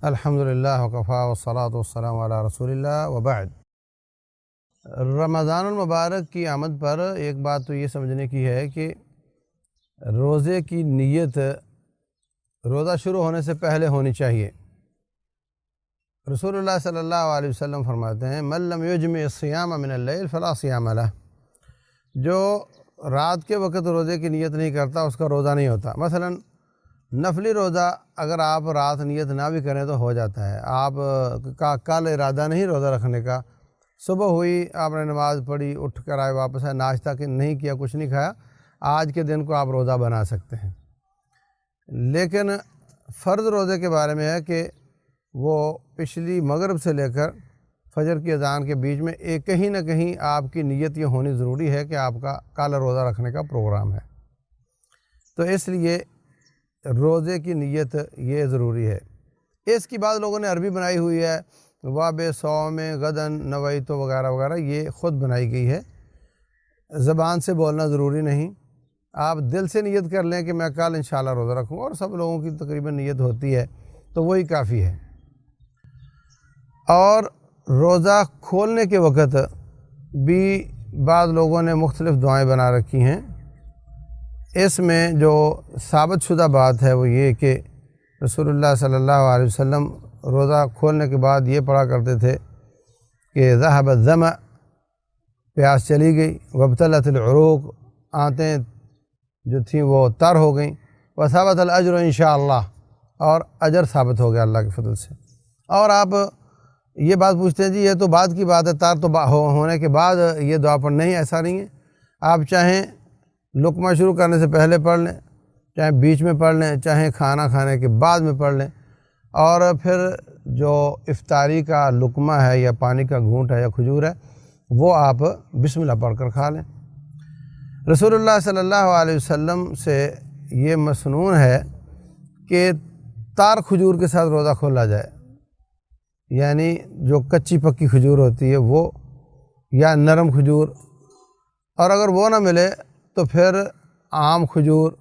الحمدللہ وکفا والصلاۃ والسلام علی رسول اللہ وبعد۔ رمضان المبارک کی آمد پر ایک بات تو یہ سمجھنے کی ہے کہ روزے کی نیت روزہ شروع ہونے سے پہلے ہونی چاہیے۔ رسول اللہ صلی اللہ علیہ وسلم فرماتے ہیں من لم یجمع الصیام من اللیل فلا صیام لہ، جو رات کے وقت روزے کی نیت نہیں کرتا اس کا روزہ نہیں ہوتا۔ مثلا نفلی روزہ اگر آپ رات نیت نہ بھی کریں تو ہو جاتا ہے، آپ کا کل ارادہ نہیں روزہ رکھنے کا، صبح ہوئی آپ نے نماز پڑھی، اٹھ کر آئے، واپس آئے، ناشتہ نہیں کیا، کچھ نہیں کھایا، آج کے دن کو آپ روزہ بنا سکتے ہیں۔ لیکن فرض روزے کے بارے میں ہے کہ وہ پچھلی مغرب سے لے کر فجر کی اذان کے بیچ میں کہیں نہ کہیں آپ کی نیت یہ ہونی ضروری ہے کہ آپ کا کل روزہ رکھنے کا پروگرام ہے، تو اس لیے روزے کی نیت یہ ضروری ہے۔ اس کی بعد لوگوں نے عربی بنائی ہوئی ہے، واب صوم غدن نویتو وغیرہ وغیرہ، یہ خود بنائی گئی ہے، زبان سے بولنا ضروری نہیں، آپ دل سے نیت کر لیں کہ میں کل انشاءاللہ روزہ رکھوں، اور سب لوگوں کی تقریباً نیت ہوتی ہے تو وہی کافی ہے۔ اور روزہ کھولنے کے وقت بھی بعض لوگوں نے مختلف دعائیں بنا رکھی ہیں۔ اس میں جو ثابت شدہ بات ہے وہ یہ کہ رسول اللہ صلی اللہ علیہ وسلم روزہ کھولنے کے بعد یہ پڑھا کرتے تھے کہ ذہب الظمأ، پیاس چلی گئی، وابتلت العروق، آنتیں جو تھیں وہ تر ہو گئیں، وثبت الاجر انشاءاللہ، اور اجر ثابت ہو گیا اللہ کے فضل سے۔ اور آپ یہ بات پوچھتے ہیں جی یہ تو بعد کی بات ہے، تر تو ہونے کے بعد یہ دعا پڑھ، نہیں، ایسا نہیں ہے، آپ چاہیں لقمہ شروع کرنے سے پہلے پڑھ لیں، چاہے بیچ میں پڑھ لیں، چاہے کھانا کھانے کے بعد میں پڑھ لیں، اور پھر جو افطاری کا لقمہ ہے یا پانی کا گھونٹ ہے یا کھجور ہے وہ آپ بسم اللہ پڑھ کر کھا لیں۔ رسول اللہ صلی اللہ علیہ وسلم سے یہ مسنون ہے کہ تار کھجور کے ساتھ روزہ کھولا جائے، یعنی جو کچی پکی کھجور ہوتی ہے وہ، یا نرم کھجور، اور اگر وہ نہ ملے تو پھر عام کھجور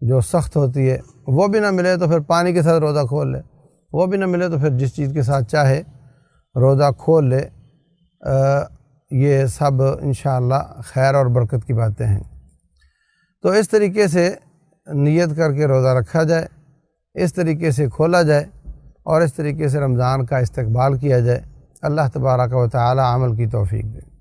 جو سخت ہوتی ہے وہ بھی نہ ملے تو پھر پانی کے ساتھ روزہ کھول لے، وہ بھی نہ ملے تو پھر جس چیز کے ساتھ چاہے روزہ کھول لے۔ یہ سب انشاءاللہ خیر اور برکت کی باتیں ہیں۔ تو اس طریقے سے نیت کر کے روزہ رکھا جائے، اس طریقے سے کھولا جائے، اور اس طریقے سے رمضان کا استقبال کیا جائے۔ اللہ تبارک و تعالی عمل کی توفیق دے۔